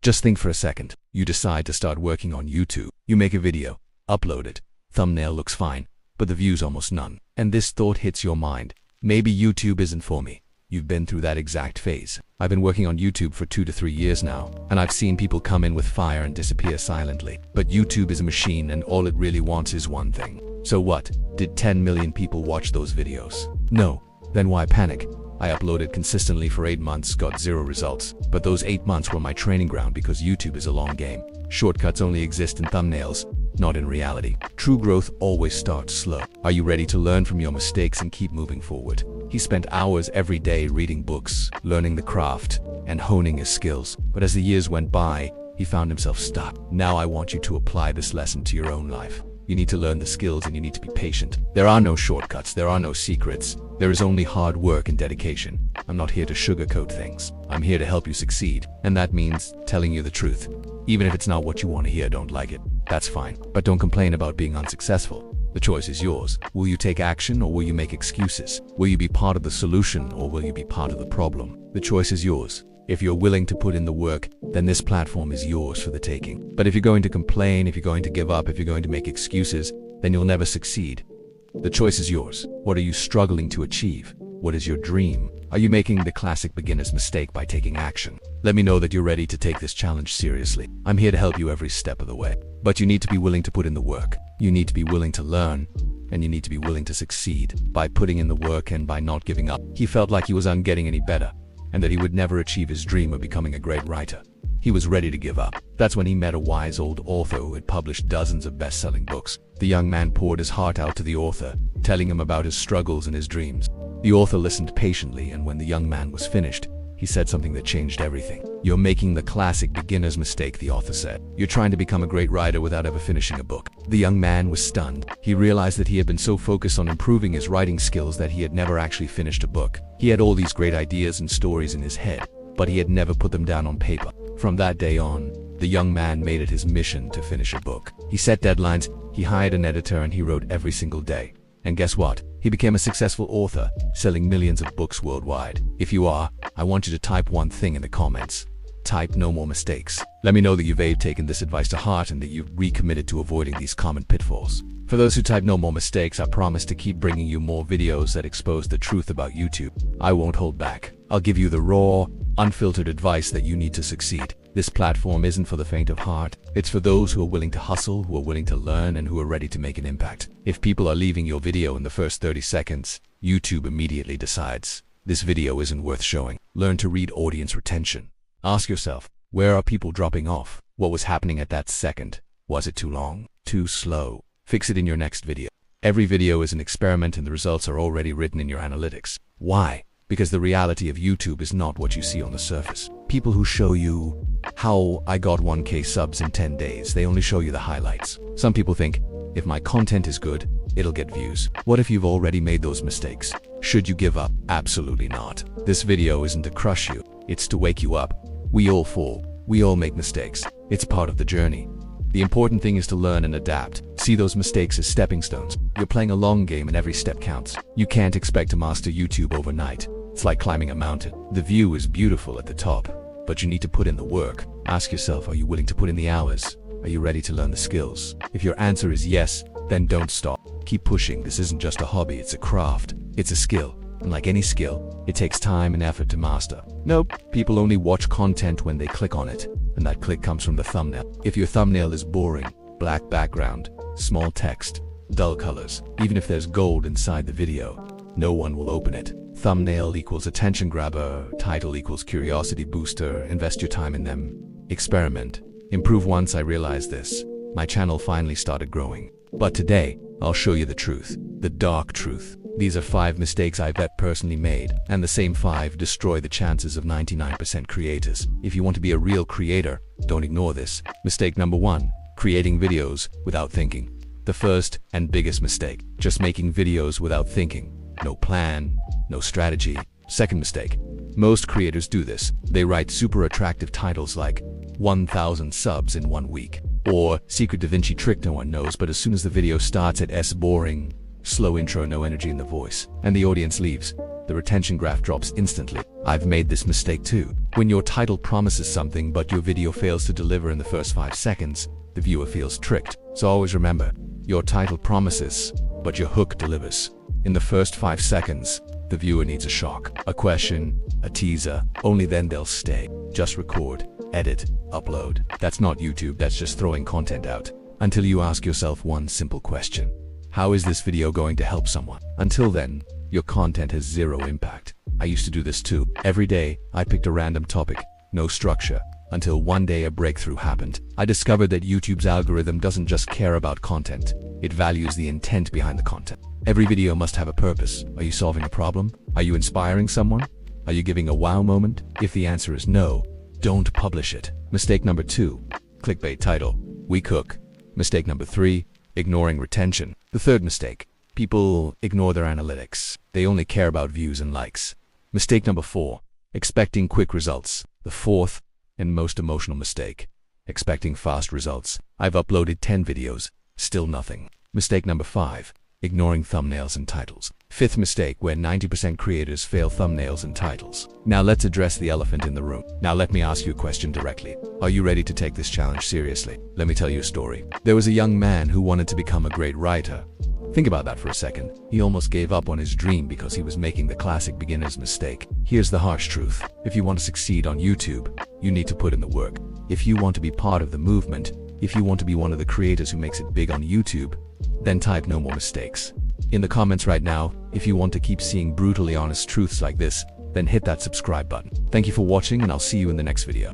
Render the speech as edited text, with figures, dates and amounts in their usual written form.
Just think for a second. You decide to start working on YouTube. You make a video, upload it, thumbnail looks fine, but the views almost none. And this thought hits your mind. Maybe YouTube isn't for me. You've been through that exact phase. I've been working on YouTube for 2 to 3 years now, and I've seen people come in with fire and disappear silently. But YouTube is a machine, and all it really wants is one thing. So what? Did 10 million people watch those videos? No. Then why panic? I uploaded consistently for 8 months, got 0 results. But those 8 months were my training ground because YouTube is a long game. Shortcuts only exist in thumbnails, not in reality. True growth always starts slow. Are you ready to learn from your mistakes and keep moving forward? He spent hours every day reading books, learning the craft, and honing his skills. But as the years went by, he found himself stuck. Now I want you to apply this lesson to your own life. You need to learn the skills and you need to be patient. There are no shortcuts, there are no secrets. There is only hard work and dedication. I'm not here to sugarcoat things. I'm here to help you succeed. And that means telling you the truth. Even if it's not what you want to hear, don't like it. That's fine. But don't complain about being unsuccessful. The choice is yours. Will you take action or will you make excuses? Will you be part of the solution or will you be part of the problem? The choice is yours. If you're willing to put in the work, then this platform is yours for the taking. But if you're going to complain, if you're going to give up, if you're going to make excuses, then you'll never succeed. The choice is yours. What are you struggling to achieve? What is your dream? Are you making the classic beginner's mistake by taking action? Let me know that you're ready to take this challenge seriously. I'm here to help you every step of the way. But you need to be willing to put in the work. You need to be willing to learn. And you need to be willing to succeed by putting in the work and by not giving up. He felt like he was getting any better, and that he would never achieve his dream of becoming a great writer. He was ready to give up. That's when he met a wise old author who had published dozens of best-selling books. The young man poured his heart out to the author, telling him about his struggles and his dreams. The author listened patiently, and when the young man was finished, he said something that changed everything. "You're making the classic beginner's mistake," the author said. "You're trying to become a great writer without ever finishing a book." The young man was stunned. He realized that he had been so focused on improving his writing skills that he had never actually finished a book. He had all these great ideas and stories in his head, but he had never put them down on paper. From that day on, the young man made it his mission to finish a book. He set deadlines, he hired an editor, and he wrote every single day. And guess what? He became a successful author, selling millions of books worldwide. If you are, I want you to type one thing in the comments. Type "no more mistakes." Let me know that you've taken this advice to heart and that you've recommitted to avoiding these common pitfalls. For those who type "no more mistakes," I promise to keep bringing you more videos that expose the truth about YouTube. I won't hold back. I'll give you the raw, unfiltered advice that you need to succeed. This platform isn't for the faint of heart. It's for those who are willing to hustle, who are willing to learn, and who are ready to make an impact. If people are leaving your video in the first 30 seconds, YouTube immediately decides this video isn't worth showing. Learn to read audience retention. Ask yourself, where are people dropping off? What was happening at that second? Was it too long? Too slow? Fix it in your next video. Every video is an experiment and the results are already written in your analytics. Why? Because the reality of YouTube is not what you see on the surface. People who show you how I got 1K subs in 10 days, they only show you the highlights. Some people think, if my content is good, it'll get views. What if you've already made those mistakes? Should you give up? Absolutely not. This video isn't to crush you, it's to wake you up. We all fall. We all make mistakes. It's part of the journey. The important thing is to learn and adapt. See those mistakes as stepping stones. You're playing a long game and every step counts. You can't expect to master YouTube overnight. It's like climbing a mountain. The view is beautiful at the top, but you need to put in the work. Ask yourself, are you willing to put in the hours? Are you ready to learn the skills? If your answer is yes, then don't stop. Keep pushing. This isn't just a hobby, it's a craft. It's a skill. And like any skill, it takes time and effort to master. Nope, people only watch content when they click on it, and that click comes from the thumbnail. If your thumbnail is boring, black background, small text, dull colors, even if there's gold inside the video, no one will open it. Thumbnail equals attention grabber, title equals curiosity booster. Invest your time in them. Experiment. Improve. Once I realized this, my channel finally started growing. But today, I'll show you the truth, the dark truth. These are 5 mistakes I've personally made, and the same 5 destroy the chances of 99% creators. If you want to be a real creator, don't ignore this. Mistake number 1, creating videos without thinking. The first and biggest mistake, just making videos without thinking. No plan, no strategy. Second mistake, most creators do this. They write super attractive titles like 1,000 subs in 1 week, or secret Da Vinci trick no one knows, but as soon as the video starts it's boring. Slow intro, no energy in the voice, and the audience leaves. the retention graph drops instantly. I've made this mistake too. When your title promises something but your video fails to deliver in the first 5 seconds, the viewer feels tricked. So always remember, your title promises, but your hook delivers. In the first 5 seconds, the viewer needs a shock, a question, a teaser. Only then they'll stay. Just record, edit, upload. That's not YouTube, that's just throwing content out. Until you ask yourself one simple question. How is this video going to help someone? Until then, your content has zero impact. I used to do this too. Every day, I picked a random topic, no structure, until one day a breakthrough happened. I discovered that YouTube's algorithm doesn't just care about content, it values the intent behind the content. Every video must have a purpose. Are you solving a problem? Are you inspiring someone? Are you giving a wow moment? If the answer is no, don't publish it. Mistake number 2, clickbait title, we cook. Mistake number 3, ignoring retention. The third mistake, people ignore their analytics. They only care about views and likes. Mistake number 4, expecting quick results. The fourth and most emotional mistake, expecting fast results. I've uploaded 10 videos, still nothing. Mistake number 5, ignoring thumbnails and titles. Fifth mistake, where 90% creators fail thumbnails and titles. Now let's address the elephant in the room. Now let me ask you a question directly. Are you ready to take this challenge seriously? Let me tell you a story. There was a young man who wanted to become a great writer. Think about that for a second. He almost gave up on his dream because he was making the classic beginner's mistake. Here's the harsh truth. If you want to succeed on YouTube, you need to put in the work. If you want to be part of the movement, if you want to be one of the creators who makes it big on YouTube, then type no more mistakes in the comments right now. If you want to keep seeing brutally honest truths like this, then hit that subscribe button. Thank you for watching, and I'll see you in the next video.